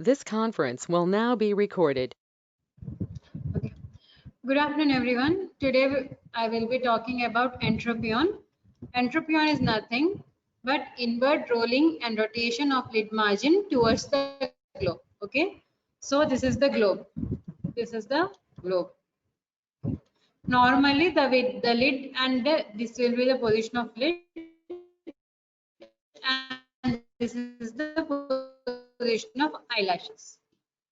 This conference will now be recorded. Okay. Good afternoon, everyone. Today I will be talking about entropion. Entropion is nothing but inward rolling and rotation of lid margin towards the globe. Okay. So this is the globe. This is the globe. Normally the lid and this will be the position of lid and this is the position of eyelashes.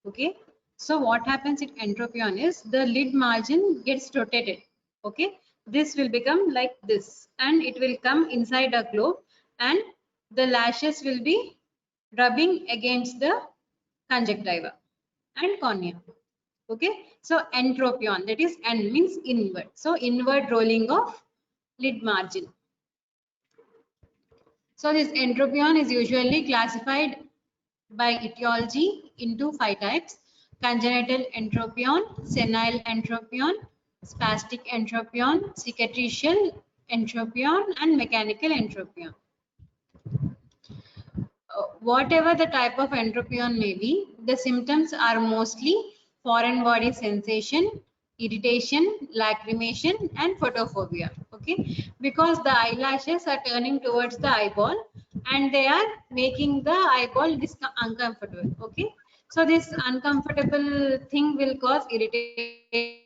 Okay. So what happens in entropion is the lid margin gets rotated. Okay. This will become like this and it will come inside a globe and the lashes will be rubbing against the conjunctiva and cornea. Okay. So entropion, that is N means inward. So inward rolling of lid margin. So this entropion is usually classified by etiology into 5 types: congenital entropion, senile entropion, spastic entropion, cicatricial entropion, and mechanical entropion. Whatever the type of entropion may be, the symptoms are mostly foreign body sensation, irritation, lacrimation, and photophobia. Okay, because the eyelashes are turning towards the eyeball and they are making the eyeball uncomfortable. Okay, so this uncomfortable thing will cause irritation.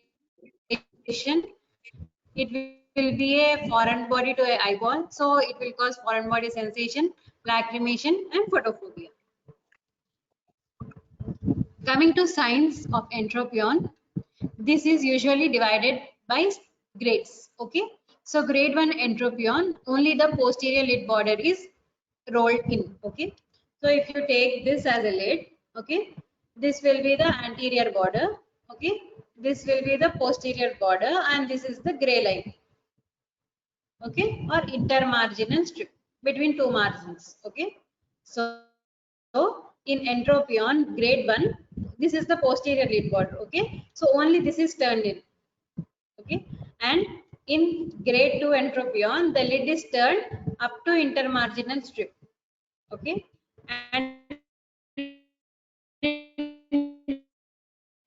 It will be a foreign body to a eyeball, so it will cause foreign body sensation, lacrimation, and photophobia. Coming to signs of entropion, this is usually divided by grades. Okay, so grade 1 entropion, only the posterior lid border is rolled in. Okay, so if you take this as a lid, okay, this will be the anterior border. Okay, this will be the posterior border and this is the gray line. Okay, or intermarginal strip between two margins. Okay, so in entropion grade 1, this is the posterior lid border. Okay, so only this is turned in. Okay, and in grade 2 entropion the lid is turned up to intermarginal strip. Okay, and in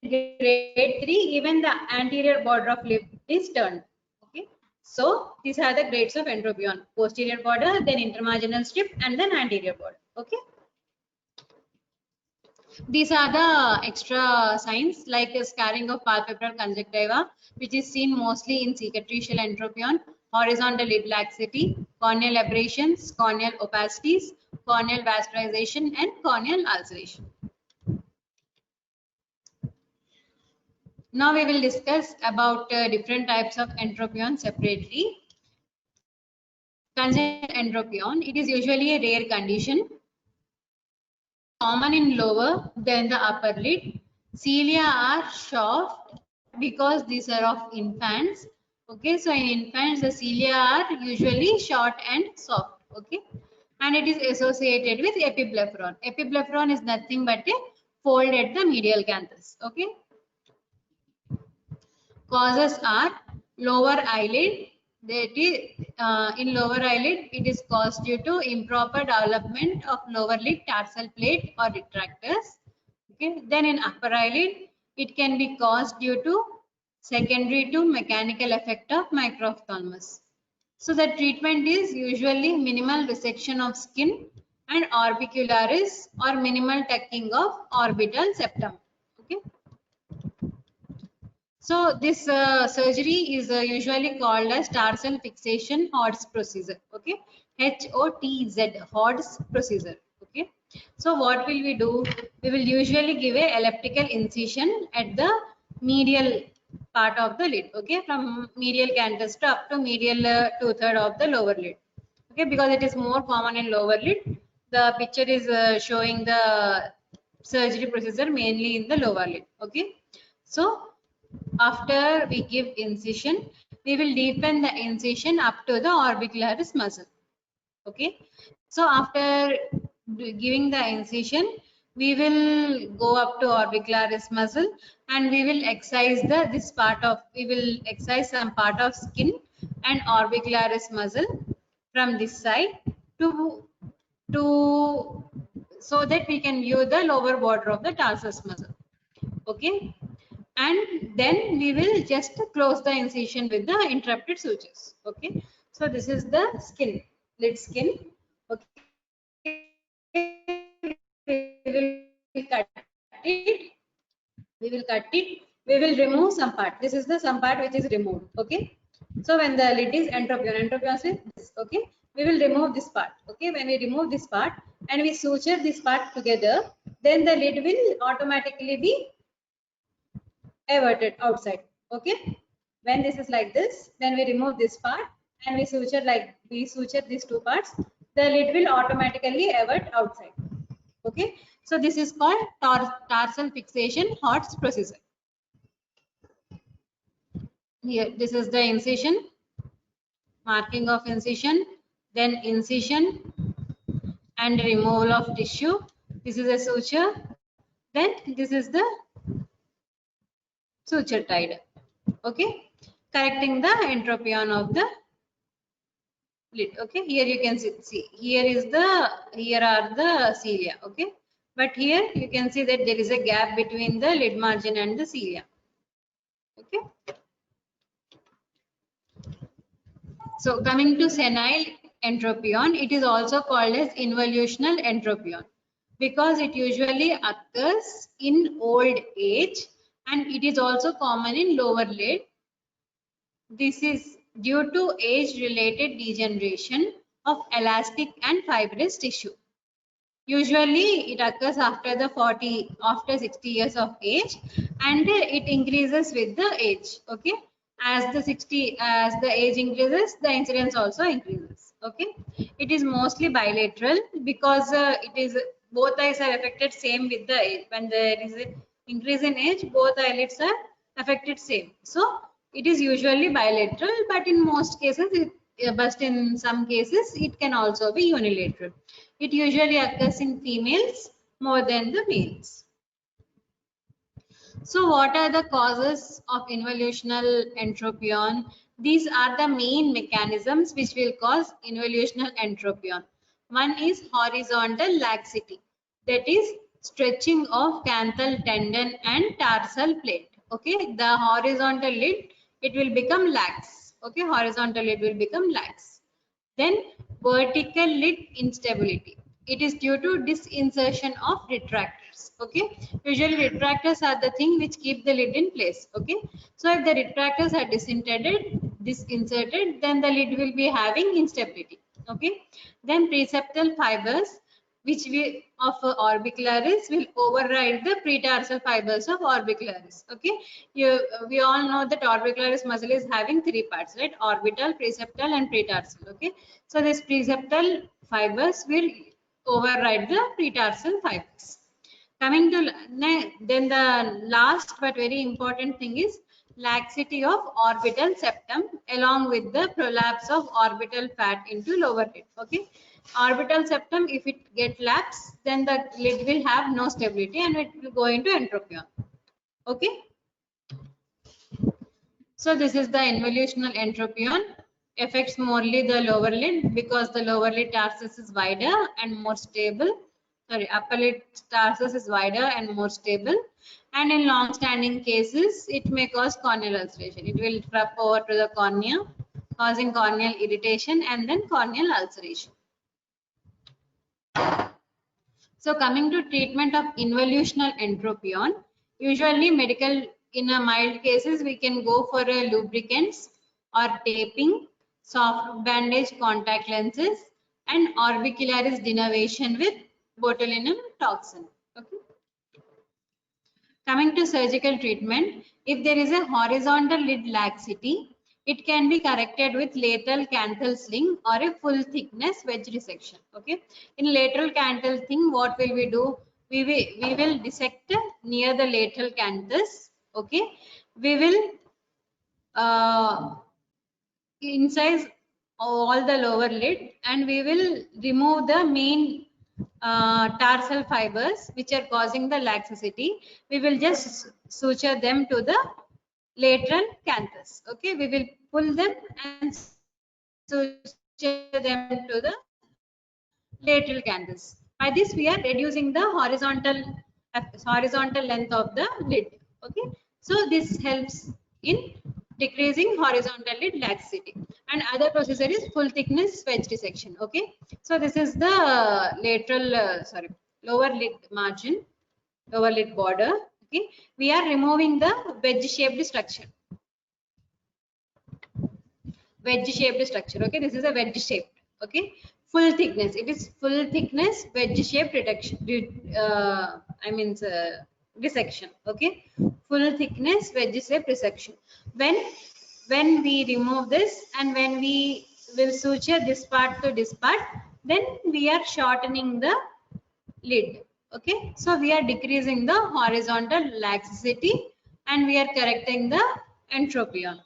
grade 3 even the anterior border of lid is turned. Okay, so these are the grades of entropion: posterior border, then intermarginal strip, and then anterior border. Okay, these are the extra signs like scarring of palpebral conjunctiva, which is seen mostly in cicatricial entropion, horizontal lid laxity, corneal abrasions, corneal opacities, corneal vascularization, and corneal ulceration. Now we will discuss about different types of entropion separately. Congenital entropion, it is usually a rare condition, common in lower than the upper lid. Cilia are soft because these are of infants. Okay, so in infants the cilia are usually short and soft. Okay, and it is associated with epiblepharon. Epiblepharon is nothing but a fold at the medial canthus. Okay, causes are lower eyelid. That is, in lower eyelid, it is caused due to improper development of lower lid tarsal plate or retractors. Okay. Then in upper eyelid, it can be caused due to secondary to mechanical effect of microphthalmos. So the treatment is usually minimal resection of skin and orbicularis or minimal tucking of orbital septum. Okay. So this surgery is usually called as tarsal fixation Hod's procedure. Okay, HOTZ, Hod's procedure. Okay. So what will we do? We will usually give a elliptical incision at the medial part of the lid. Okay, from medial canthus to up to medial 2/3 of the lower lid. Okay, because it is more common in lower lid. The picture is showing the surgery procedure mainly in the lower lid. Okay, so after we give incision, we will deepen the incision up to the orbicularis muscle. Okay. So after giving the incision, we will go up to orbicularis muscle and we will excise we will excise some part of skin and orbicularis muscle from this side to so that we can view the lower border of the tarsus muscle. Okay, and then we will just close the incision with the interrupted sutures. Okay, so this is the skin, lid skin. Okay, we will cut it, we will remove some part. This is the some part which is removed. Okay, so when the lid is entropion is this. Okay, we will remove this part. Okay, when we remove this part and we suture this part together, then the lid will automatically be everted outside. Okay, when this is like this, then we remove this part and we suture these two parts, the lid will automatically evert outside. Okay, so this is called tarsal fixation Hort's procedure. Here, this is the incision, marking of incision, then incision and removal of tissue. This is a suture, then this is the suture tied. Okay, correcting the entropion of the lid. Okay, here you can see here are the cilia. Okay, but here you can see that there is a gap between the lid margin and the cilia. Okay, so coming to senile entropion, it is also called as involutional entropion because it usually occurs in old age and it is also common in lower lid. This is due to age-related degeneration of elastic and fibrous tissue. Usually, it occurs after 60 years of age, and it increases with the age. Okay, as the age increases, the incidence also increases. Okay, it is mostly bilateral because it is both eyes are affected same with the age. When there is an increase in age, both eyelids are affected same. So it is usually bilateral, but in most cases, but in some cases, it can also be unilateral. It usually occurs in females more than the males. So what are the causes of involutional entropion? These are the main mechanisms which will cause involutional entropion. One is horizontal laxity, that is stretching of canthal tendon and tarsal plate. Okay, the horizontal lid, it will become lax. Okay, horizontal lid will become lax. Then vertical lid instability. It is due to disinsertion of retractors. Okay, usually retractors are the thing which keep the lid in place. Okay, so if the retractors are disinserted, then the lid will be having instability. Okay, then preseptal fibers which we of orbicularis will override the pretarsal fibers of orbicularis. Okay, we all know that orbicularis muscle is having three parts, right? Orbital, preceptal and pretarsal. Okay, so this preseptal fibers will override the pretarsal fibers. Coming to then the last but very important thing is laxity of orbital septum along with the prolapse of orbital fat into lower lid. Okay, orbital septum, if it get lax, then the lid will have no stability and it will go into entropion. Okay, so this is the involutional entropion. Affects morely the lower lid because the lower lid tarsus is wider and more stable. Sorry, upper lid tarsus is wider and more stable. And in long-standing cases, it may cause corneal ulceration. It will rub over to the cornea, causing corneal irritation and then corneal ulceration. So coming to treatment of involutional entropion, usually in a mild cases, we can go for a lubricants or taping, soft bandage contact lenses, and orbicularis denervation with botulinum toxin. Okay. Coming to surgical treatment, if there is a horizontal lid laxity, it can be corrected with lateral canthal sling or a full thickness wedge resection. Okay. In lateral canthal thing, what will we do? We will dissect near the lateral canthus. Okay. We will incise all the lower lid and we will remove the main tarsal fibers which are causing the laxity. We will just suture them to the lateral canthus. Okay, we will pull them and suture them to the lateral canthus. By this we are reducing the horizontal length of the lid. Okay, so this helps in decreasing horizontal lid laxity. And other procedure is full thickness wedge dissection. Okay, so this is the lower lid margin, lower lid border. Okay, we are removing the wedge shaped structure. Wedge shaped structure. Okay, this is a wedge shaped. Okay, full thickness, it is full thickness wedge shaped reduction, dissection. Okay, full thickness wedge shaped dissection. When we remove this and when we will suture this part to this part, then we are shortening the lid. Okay, so we are decreasing the horizontal laxity and we are correcting the entropion.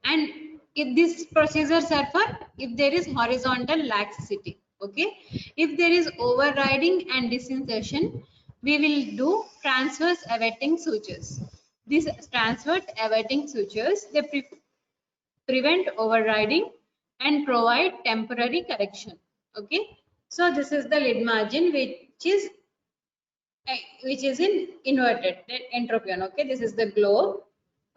And if these procedures are for if there is horizontal laxity. Okay, if there is overriding and disinsertion, we will do transverse awaiting sutures. These transverse awaiting sutures, they prevent overriding and provide temporary correction. Okay, so this is the lid margin which is in inverted entropion. Okay, this is the globe.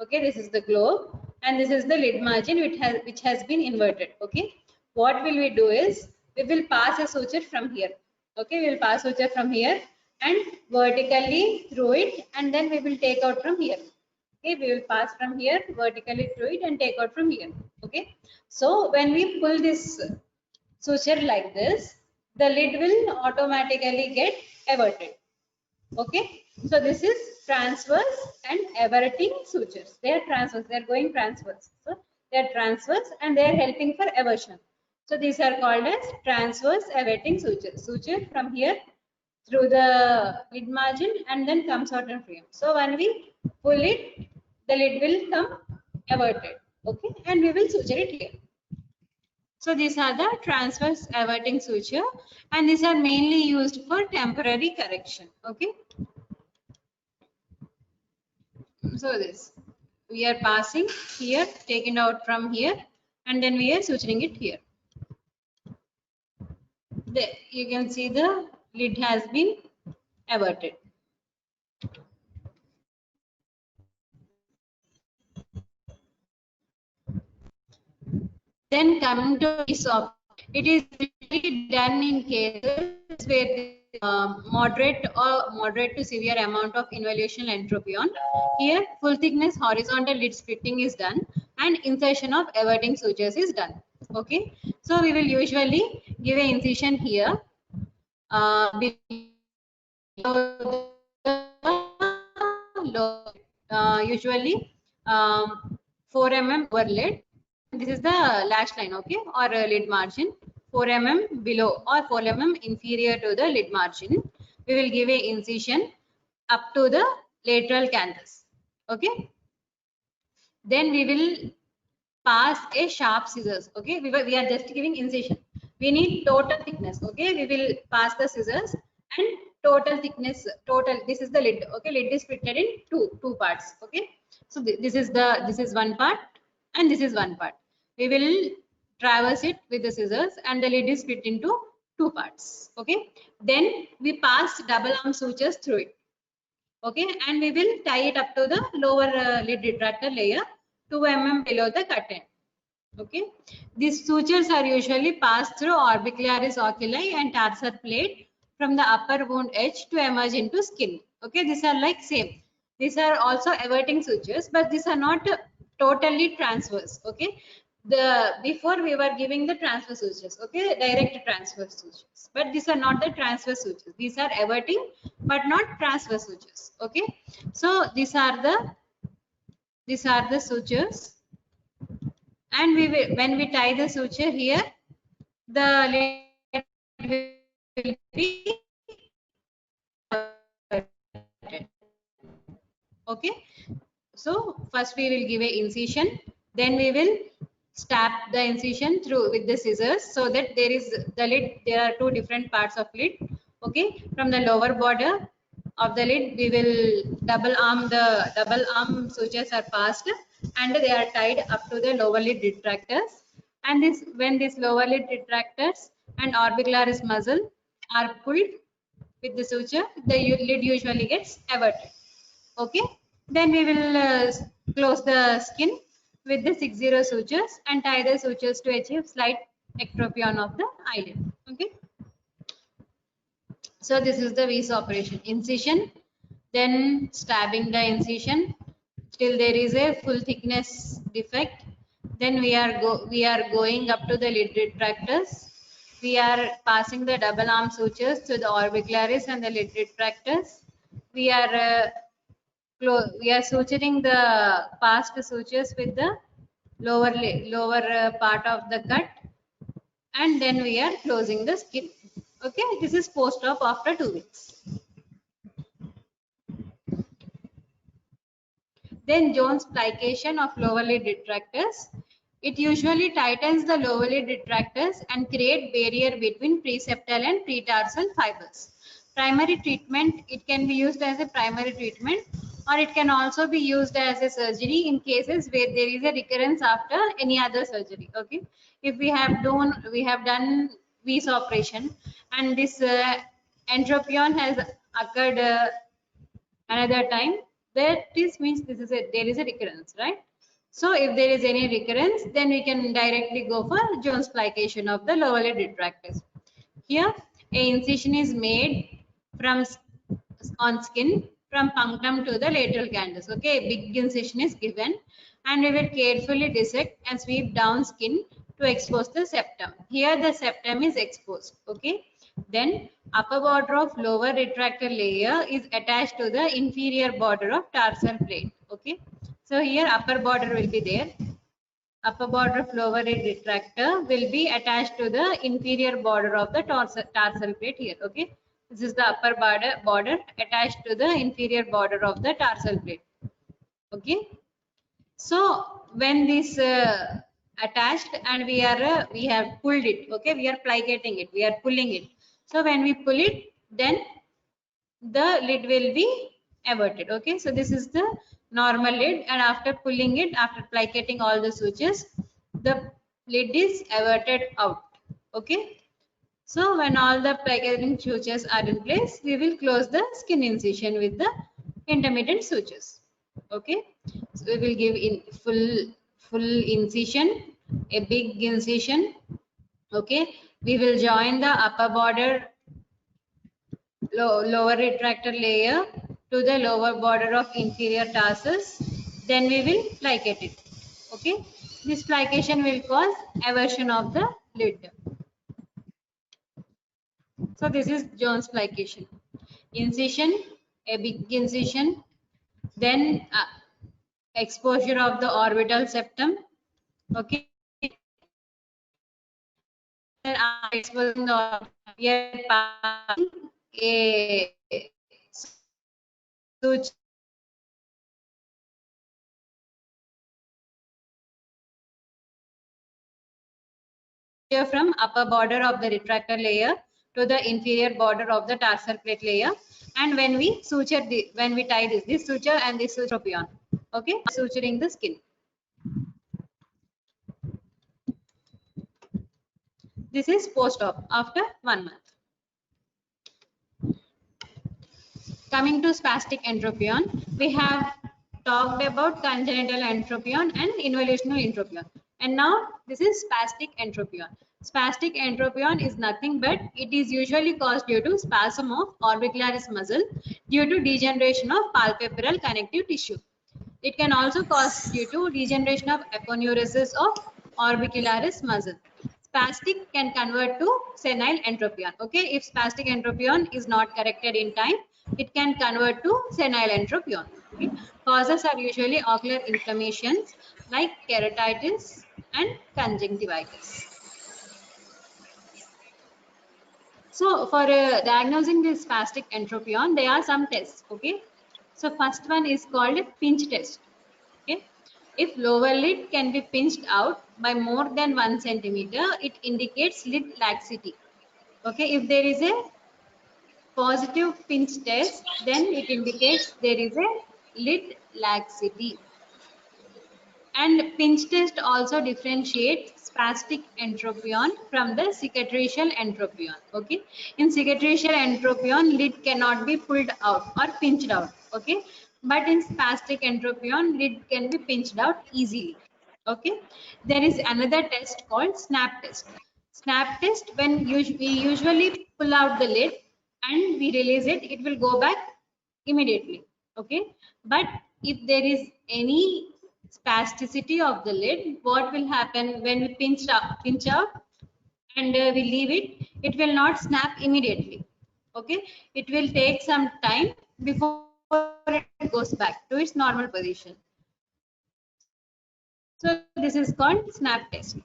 Okay, this is the globe and this is the lid margin which has been inverted. Okay, what will we do is we will pass a suture from here. Okay, we will pass suture from here and vertically through it, and then we will take out from here. Okay, we will pass from here vertically through it and take out from here. Okay, so when we pull this suture like this, the lid will automatically get everted. Okay, so this is transverse and everting sutures. They are transverse, they are going transverse. So they are transverse and they are helping for eversion. So these are called as transverse everting sutures. Suture from here through the lid margin and then comes out in frame. So when we pull it, the lid will come everted. Okay, and we will suture it here. So these are the transverse everting suture and these are mainly used for temporary correction. Okay. So this we are passing here, taken out from here, and then we are suturing it here. You can see the lid has been everted. Then coming to this option, it is usually done in cases where moderate to severe amount of involutional entropion. Here, full thickness horizontal lid splitting is done and insertion of everting sutures is done. Okay, so we will usually give an incision here usually 4 mm over lid. This is the lash line, okay, or lid margin. 4 mm below or 4 mm inferior to the lid margin. We will give a incision up to the lateral canthus. Okay. Then we will pass a sharp scissors. Okay, we are just giving incision. We need total thickness. Okay, we will pass the scissors and total thickness. This is the lid. Okay, lid is splitted in two parts. Okay, so this is one part and this is one part. We will traverse it with the scissors and the lid is split into two parts. Okay, then we pass double arm sutures through it. Okay, and we will tie it up to the lower lid retractor layer 2 mm below the curtain. Okay, these sutures are usually passed through orbicularis oculi and tarsal plate from the upper wound edge to emerge into skin. Okay, these are like same. These are also everting sutures, but these are not totally transverse. Okay, before we were giving the transverse sutures. Okay, direct transverse sutures, but these are not the transverse sutures. These are everting, but not transverse sutures. Okay, so these are the sutures. And we will, when we tie the suture here, the lid will be okay. So first we will give a incision, then we will stab the incision through with the scissors so that there is the lid. There are two different parts of lid. Okay, from the lower border of the lid, we will double arm sutures are passed and they are tied up to the lower lid retractors. And when these lower lid retractors and orbicularis muscle are pulled with the suture, the lid usually gets everted. Okay, then we will close the skin with the 6-0 sutures and tie the sutures to achieve slight ectropion of the eyelid. Okay, so this is the Weiss operation. Incision, then stabbing the incision till there is a full thickness defect. Then we are going up to the lid retractors. We are passing the double arm sutures to the orbicularis and the lid retractors. We are suturing the past sutures with the lower part of the cut, and then we are closing the skin. Okay, this is post-op after 2 weeks. Then Jones plication of lower lid retractors. It usually tightens the lower lid retractors and create barrier between preseptal and pretarsal fibers. Primary treatment, it can be used as a primary treatment, or it can also be used as a surgery in cases where there is a recurrence after any other surgery. Okay, if we have done Weiss operation and this entropion has occurred another time, that is means there is a recurrence, right? So if there is any recurrence, then we can directly go for Jones plication of the lower lid retractors. Here a incision is made from on skin from punctum to the lateral canthus. Okay, a big incision is given and we will carefully dissect and sweep down skin to expose the septum. Here the septum is exposed. Okay, then upper border of lower retractor layer is attached to the inferior border of tarsal plate. Okay, so here upper border will be there. Upper border of lower retractor will be attached to the inferior border of the tarsal plate here. Okay, this is the upper border attached to the inferior border of the tarsal plate. Okay, so when this attached and we have pulled it. Okay, we are plicating it, we are pulling it. So when we pull it, then the lid will be everted. Okay, so this is the normal lid, and after pulling it, after plicating all the sutures, the lid is everted out. Okay, so when all the plicating sutures are in place, we will close the skin incision with the intermittent sutures. Okay, so we will give in full incision, a big incision. Okay, we will join the upper border lower retractor layer to the lower border of inferior tarsus. Then we will plicate it. Okay, this plication will cause eversion of the lid. So this is Jones plication. Incision, a big incision, then exposure of the orbital septum. Okay, then after exposing the we are passing a suture from upper border of the retractor layer to the inferior border of the tarsal plate layer. And when we when we tie this suture and this suture, okay, suturing the skin. This is post-op after 1 month. Coming to spastic entropion, we have talked about congenital entropion and involutional entropion. And now this is spastic entropion. Spastic entropion is nothing but it is usually caused due to spasm of orbicularis muscle due to degeneration of palpebral connective tissue. It can also cause due to degeneration of aponeurosis of orbicularis muscle. Spastic can convert to senile entropion. Okay, if spastic entropion is not corrected in time, it can convert to senile entropion. Okay. Causes are usually ocular inflammations like keratitis and conjunctivitis. So for diagnosing this spastic entropion, there are some tests. Okay, so first one is called a pinch test. Okay, if lower lid can be pinched out by more than 1 centimeter, it indicates lid laxity. Okay, if there is a positive pinch test, then it indicates there is a lid laxity. And pinch test also differentiates spastic entropion from the cicatricial entropion. Okay, in cicatricial entropion, lid cannot be pulled out or pinched out. Okay, but in spastic entropion, lid can be pinched out easily. Okay, there is another test called snap test. Snap test, when we usually pull out the lid and we release it, it will go back immediately. Okay, but if there is any spasticity of the lid, what will happen when we pinch out and we leave it? It will not snap immediately. Okay, it will take some time before it goes back to its normal position. So this is called snap test.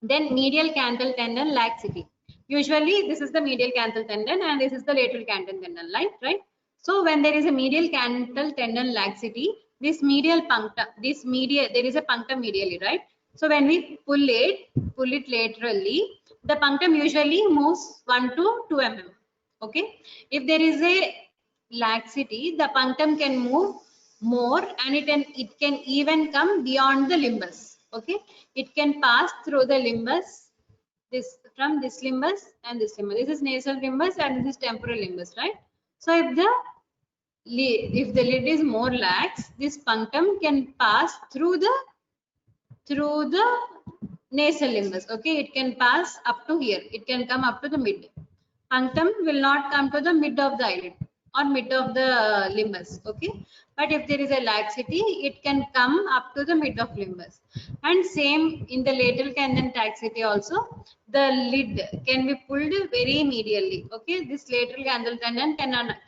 Then medial canthal tendon laxity. Usually this is the medial canthal tendon and this is the lateral canthal tendon, right? So when there is a medial canthal tendon laxity, this medial punctum, there is a punctum medially, right? So when we pull it laterally, the punctum usually moves 1 to 2 mm. Okay. If there is a laxity, the punctum can move more and it can even come beyond the limbus. Okay, it can pass through the limbus, this from this limbus and this limbus. This is nasal limbus and this is temporal limbus, right? So if the lid is more lax, this punctum can pass through the nasal limbus. Okay, it can pass up to here, it can come up to the mid. Punctum will not come to the mid of the eyelid or mid of the limbus. Okay, but if there is a laxity, it can come up to the mid of limbus. And same in the lateral canthal laxity also, the lid can be pulled very medially. Okay, this lateral canthal tendon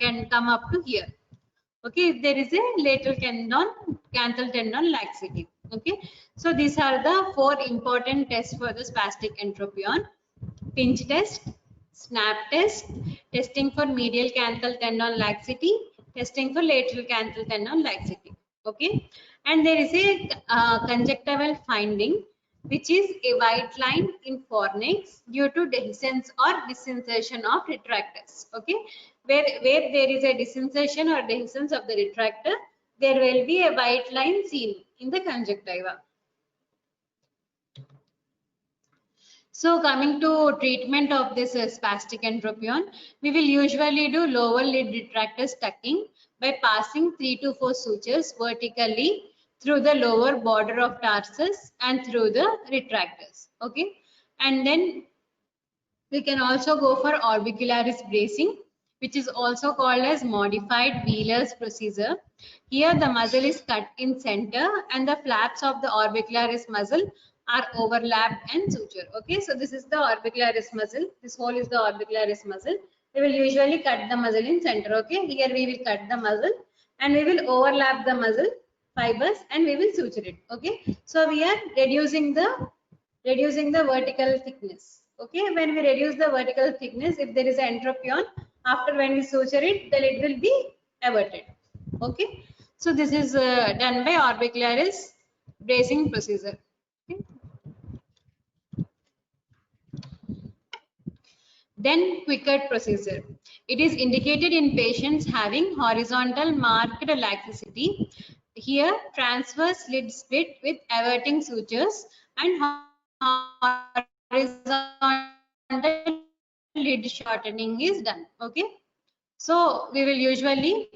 can come up to here. Okay, if there is a lateral canthal tendon laxity. Okay, so these are the 4 important tests for the spastic entropion: pinch test, snap test, testing for medial canthal tendon laxity, testing for lateral canthal tendon laxity. Okay, and there is a conjunctival finding, which is a white line in fornix due to dehiscence or disinsertion of retractors. Okay, where there is a disinsertion or dehiscence of the retractor, there will be a white line seen in the conjunctiva. So coming to treatment of this spastic entropion, we will usually do lower lid retractor tucking by passing 3 to 4 sutures vertically through the lower border of tarsus and through the retractors. Okay, and then we can also go for orbicularis bracing, which is also called as modified Wheeler's procedure. Here the muzzle is cut in center and the flaps of the orbicularis muzzle are overlapped and sutured. Okay, so this is the orbicularis muzzle. This hole is the orbicularis muzzle. We will usually cut the muzzle in center. Okay, here we will cut the muzzle and we will overlap the muzzle fibers and we will suture it. Okay, so we are reducing the vertical thickness. Okay, when we reduce the vertical thickness, if there is an entropion, after when we suture it, the lid will be averted. Okay, so this is done by orbicularis bracing procedure. Okay. Then Quickert procedure. It is indicated in patients having horizontal marked laxity. Here, transverse lid split with averting sutures and horizontal lid shortening is done. Okay, so we will usually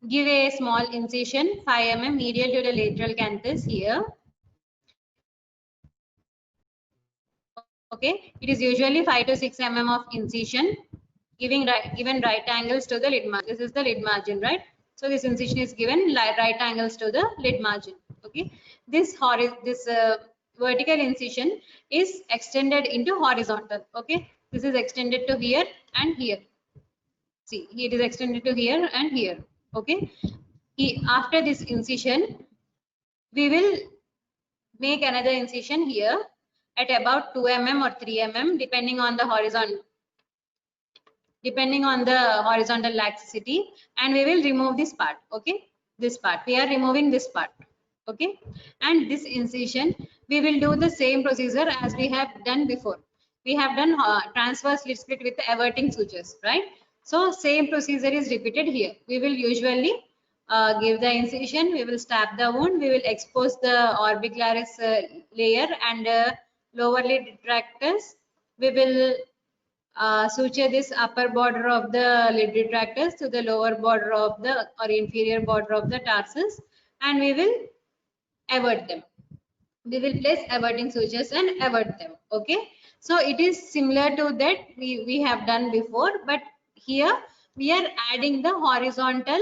give a small incision 5 mm medial to the lateral canthus here. Okay, it is usually 5 to 6 mm of incision, given right angles to the lid margin. This is the lid margin, right? So this incision is given right angles to the lid margin. Okay, this vertical incision is extended into horizontal. Okay, this is extended to here and here. See, it is extended to here and here. Okay, after this incision, we will make another incision here at about 2 mm or 3 mm depending on the horizontal laxity, and we will remove this part. Okay, this part we are removing this part. Okay, and this incision we will do the same procedure as we have done before. We have done transverse lid split with averting sutures, right? So same procedure is repeated here. We will usually give the incision, we will stab the wound, we will expose the orbicularis layer and lower lid retractors. We will suture this upper border of the lid retractors to the lower border of the or inferior border of the tarsus, and we will avert them. We will place averting sutures and avert them. Okay, so it is similar to that we have done before, but here we are adding the horizontal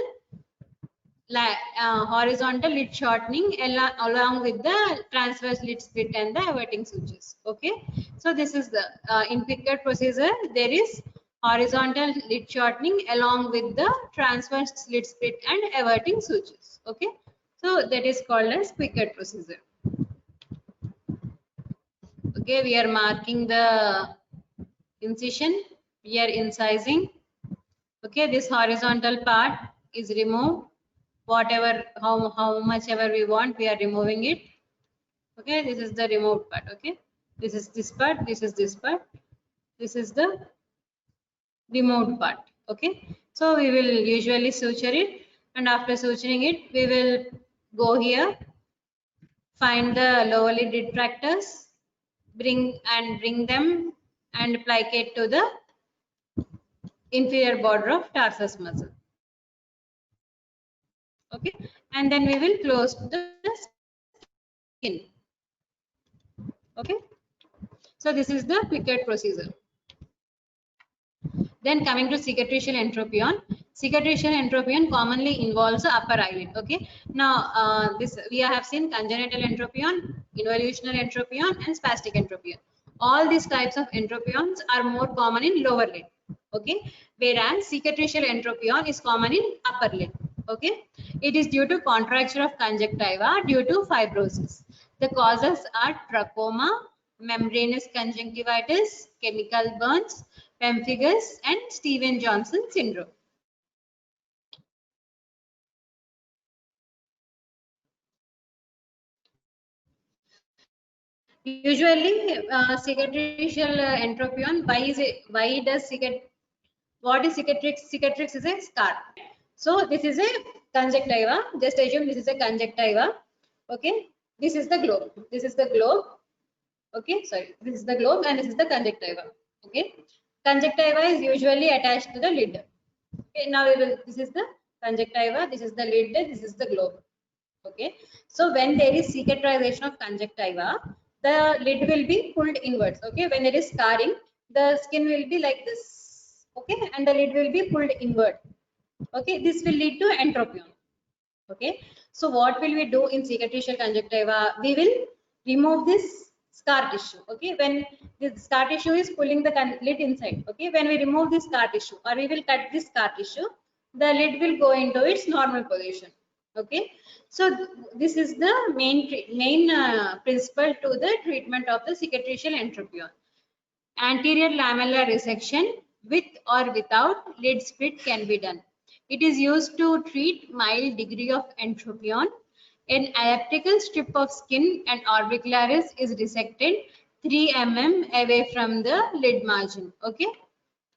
lid shortening along with the transverse lid split and the averting sutures. Okay, so this is the in Pickett procedure there is horizontal lid shortening along with the transverse lid split and averting sutures. Okay, so that is called as Pickett procedure. Okay, we are marking the incision, we are incising. Okay, this horizontal part is removed, whatever how much ever we want we are removing it. Okay, this is the removed part. Okay, this is this part, this is this part, this is the removed part. Okay, so we will usually suture it, and after suturing it we will go here, find the lower lid retractors, bring them and plicate to the inferior border of tarsus muscle. Okay, and then we will close the skin. Okay, so this is the Pickett procedure. Then coming to cicatricial entropion. Cicatricial entropion commonly involves the upper eyelid. Okay, now this we have seen congenital entropion, involutional entropion and spastic entropion. All these types of entropions are more common in lower lid. Okay, whereas cicatricial entropion is common in upper lid. Okay, it is due to contracture of conjunctiva due to fibrosis. The causes are trachoma, membranous conjunctivitis, chemical burns, pemphigus, and Stevens-Johnson syndrome. Usually, cicatricial entropion. Why does what is cicatrix? Cicatrix is a scar. So this is a conjunctiva. Just assume this is a conjunctiva. Okay, this is the globe. This is the globe. Okay, sorry, this is the globe and this is the conjunctiva. Okay, conjunctiva is usually attached to the lid. Okay, now we will. This is the conjunctiva. This is the lid. This is the globe. Okay, so when there is cicatrization of conjunctiva, the lid will be pulled inwards. Okay, when there is scarring, the skin will be like this. Okay, and the lid will be pulled inward. Okay, this will lead to entropion. Okay, so what will we do in cicatricial conjunctiva? We will remove this scar tissue. Okay, when the scar tissue is pulling the lid inside. Okay, when we remove this scar tissue or we will cut this scar tissue, the lid will go into its normal position. Okay, so this is the main principle to the treatment of the cicatricial entropion. Anterior lamellar resection with or without lid split can be done. It is used to treat mild degree of entropion. An elliptical strip of skin and orbicularis is resected 3 mm away from the lid margin. Okay,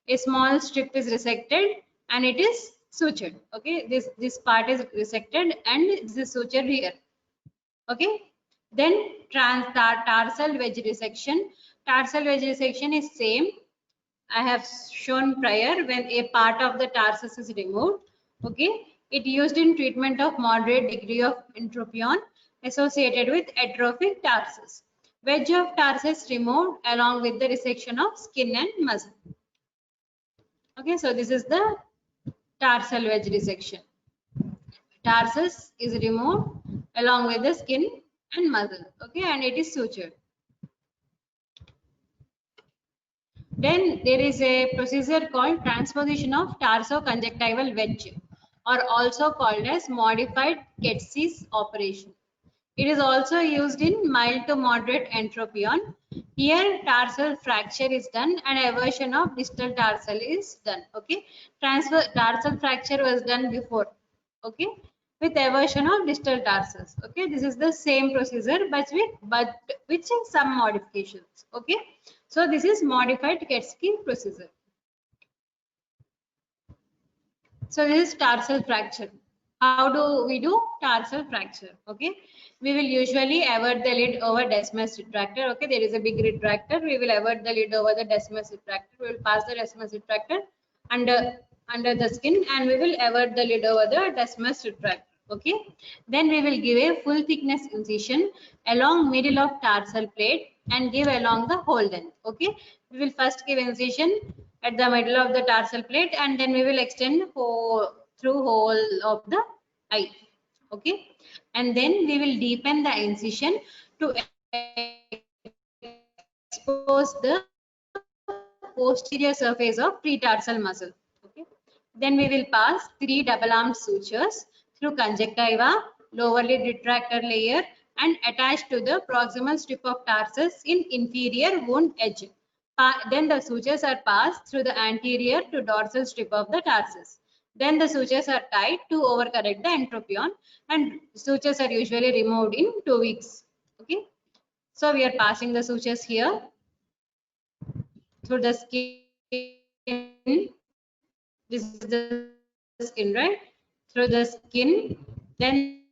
a small strip is resected and it is sutured. Okay, this part is resected and this is sutured here. Okay, then tarsal wedge resection. Tarsal wedge resection is same. I have shown prior when a part of the tarsus is removed. Okay, it used in treatment of moderate degree of entropion associated with atrophic tarsus. Wedge of tarsus removed along with the resection of skin and muscle. Okay, so this is the tarsal wedge resection. Tarsus is removed along with the skin and muscle. Okay, and it is sutured. Then there is a procedure called transposition of tarsoconjunctival wedge, or also called as modified Ketsi's operation. It is also used in mild to moderate entropion. Here tarsal fracture is done and eversion of distal tarsal is done. Okay, tarsal fracture was done before. Okay, with eversion of distal tarsus. Okay, this is the same procedure but with some modifications. Okay, so this is modified Ketsky procedure. So this is tarsal fracture. how do we do tarsal fracture? Okay, we will usually avert the lid over Descemet's retractor. Okay, there is a big retractor. We will avert the lid over the Descemet's retractor. We will pass the Descemet's retractor under the skin, and we will avert the lid over the Descemet's retractor. Okay, then we will give a full thickness incision along middle of tarsal plate and give along the whole length. Okay, we will first give incision at the middle of the tarsal plate, and then we will extend through whole of the eye. Okay, and then we will deepen the incision to expose the posterior surface of pretarsal muscle. Okay, then we will pass 3 double-armed sutures through conjunctiva, lower lid retractor layer, and attach to the proximal strip of tarsus in inferior wound edge. Then the sutures are passed through the anterior to dorsal strip of the tarsus. Then the sutures are tied to overcorrect the entropion, and sutures are usually removed in 2 weeks. Okay, so we are passing the sutures here through the skin. This is the skin, right? Through the skin, then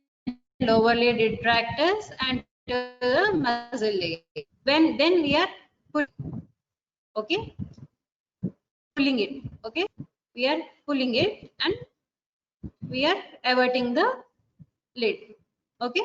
lower lid retractors and the muscle layer. Then we are pulling it. Okay, we are pulling it and we are averting the lid. Okay,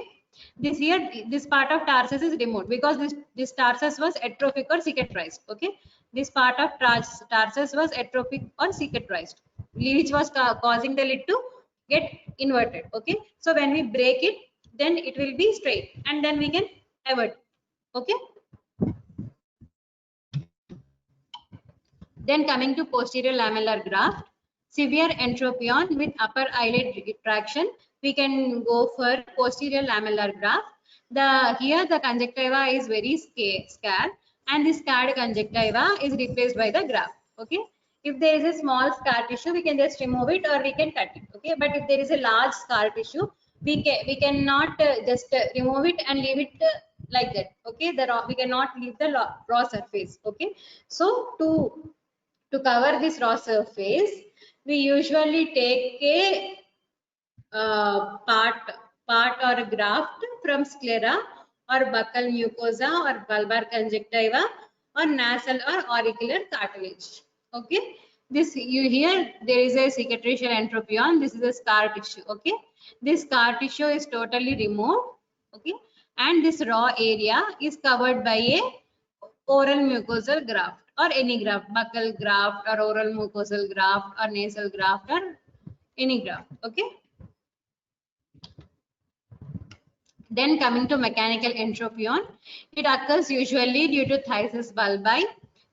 this part of tarsus is removed because this tarsus was atrophic or cicatrized. Okay, this part of tarsus was atrophic or cicatrized, which was causing the lid to get inverted. Okay, so when we break it, then it will be straight, and then we can avert. Okay, then coming to posterior lamellar graft, severe entropion with upper eyelid retraction, we can go for posterior lamellar graft. Here the conjunctiva is very scarred, and this scarred conjunctiva is replaced by the graft. Okay, if there is a small scar tissue, we can just remove it or we can cut it. Okay, but if there is a large scar tissue, we cannot just remove it and leave it like that. Okay, we cannot leave the raw surface. Okay, so to cover this raw surface, we usually take a part or a graft from sclera or buccal mucosa or bulbar conjunctiva or nasal or auricular cartilage. Okay, here there is a cicatricial entropion. This is a scar tissue. Okay, this scar tissue is totally removed. Okay, and this raw area is covered by a oral mucosal graft or any graft, buccal graft or oral mucosal graft or nasal graft or any graft. Okay, then coming to mechanical entropion, it occurs usually due to phthisis bulbi,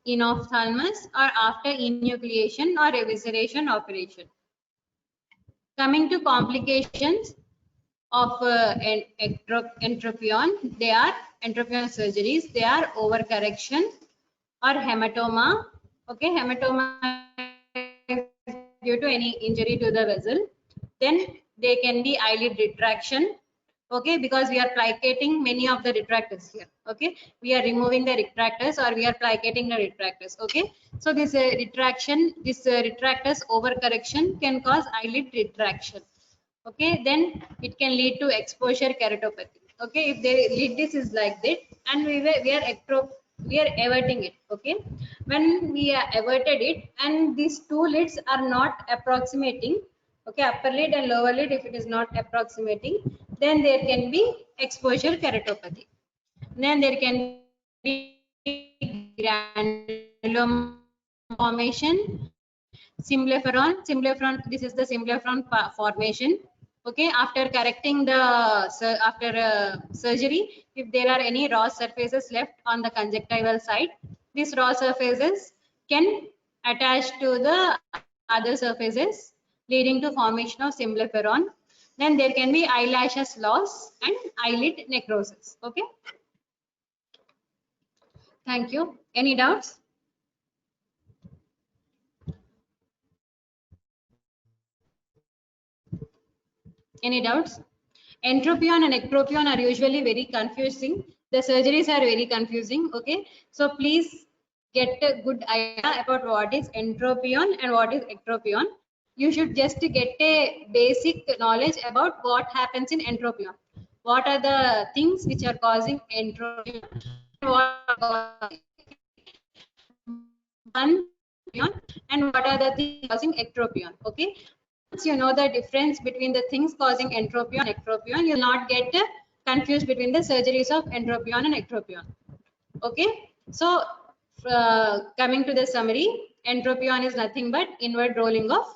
enophthalmos, or after enucleation or evisceration operation. Coming to complications of entropion, they are entropion surgeries. They are overcorrection or hematoma. Okay, hematoma is due to any injury to the vessel. Then they can be eyelid retraction. Okay, because we are plicating many of the retractors here. Okay, we are removing the retractors or we are plicating the retractors. Okay, so this retractors overcorrection can cause eyelid retraction. Okay, then it can lead to exposure keratopathy. Okay, if the lid is like that and we are averting it. Okay, when we are averted it and these two lids are not approximating, okay, upper lid and lower lid, if it is not approximating, then there can be exposure keratopathy. Then there can be granuloma formation, symblepharon. This is the symblepharon formation. Okay, after correcting the surgery, if there are any raw surfaces left on the conjunctival side, these raw surfaces can attach to the other surfaces, leading to formation of symblepharon. Then there can be eyelashes loss and eyelid necrosis. Okay, thank you. Any doubts? Any doubts? Entropion and ectropion are usually very confusing. The surgeries are very confusing. Okay, so please get a good idea about what is entropion and what is ectropion. you should just get a basic knowledge about what happens in entropion. What are the things which are causing entropion? What are and what are the things causing ectropion? Okay. Once you know the difference between the things causing entropion and ectropion, you'll not get confused between the surgeries of entropion and ectropion. Okay. So coming to the summary, entropion is nothing but inward rolling of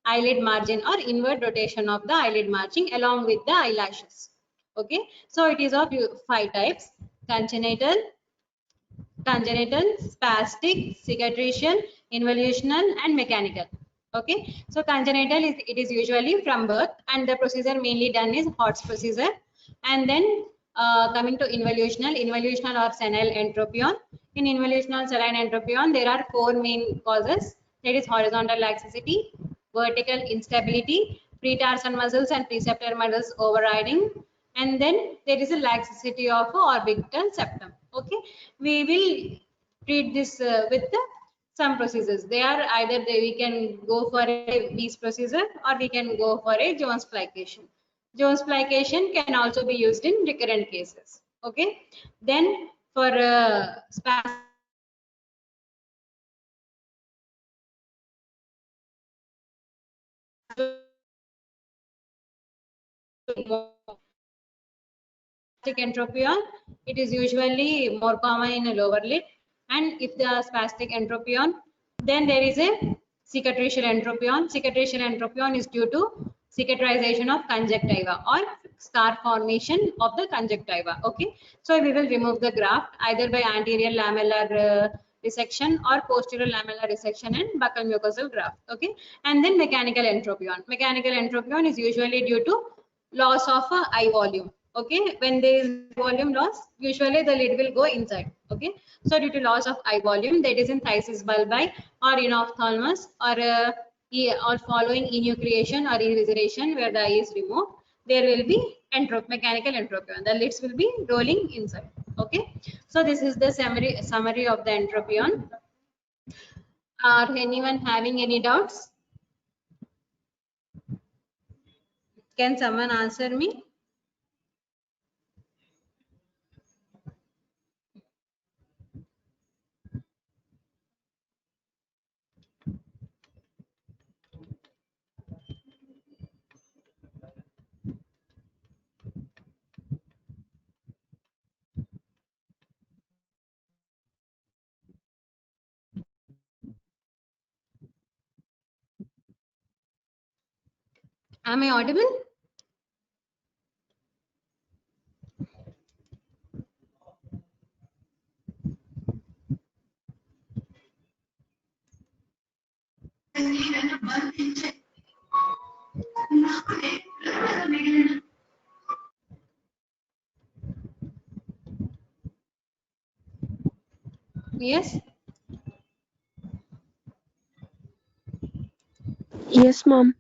eyelid margin or inward rotation of the eyelid margin along with the eyelashes. Okay. So it is of 5 types: congenital, spastic, cicatricial, involutional, and mechanical. Okay, so congenital is usually from birth, and the procedure mainly done is Hort's procedure. And then coming to involutional or senile entropion. In involutional senile entropion, there are 4 main causes. That is horizontal laxity, vertical instability, pretarsal muscles and preceptor muscles overriding, and then there is a laxity of orbital septum. Okay, we will treat this with some procedures. They are either we can go for a Weiss procedure or we can go for a Jones plication. Jones plication can also be used in recurrent cases. Okay, then for spastic entropion, it is usually more common in a lower lid. And if the spastic entropion, then there is a cicatricial entropion. Cicatricial entropion is due to cicatrization of conjunctiva or scar formation of the conjunctiva. Okay, so we will remove the graft either by anterior lamellar resection or posterior lamellar resection and buccal mucosal graft. Okay, and then mechanical entropion. Mechanical entropion is usually due to loss of eye volume. Okay, when there is volume loss, usually the lid will go inside. Okay, so due to loss of eye volume, that is in phthisis bulbi or in ophthalmos or following enucleation or evisceration where the eye is removed, there will be mechanical entropion. The lids will be rolling inside. Okay, so this is the summary of the entropion. Are anyone having any doubts? Can someone answer me? Am I audible? Yes. Yes, ma'am.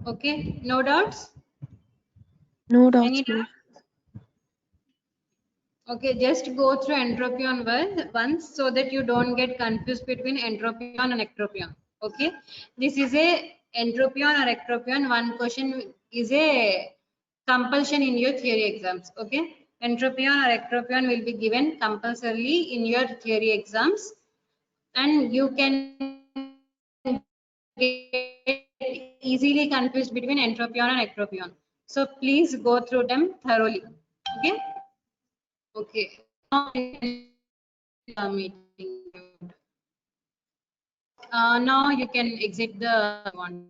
Okay, no doubts? No doubts, Any ma'am. doubts? Okay, just go through entropion once so that you don't get confused between entropion and ectropion. Okay, this is a entropion or ectropion. One question is a compulsion in your theory exams. Okay, entropion or ectropion will be given compulsorily in your theory exams, and you can get easily confused between entropion and ectropion. So please go through them thoroughly. Okay. Okay. Now meeting. Now you can exit the one.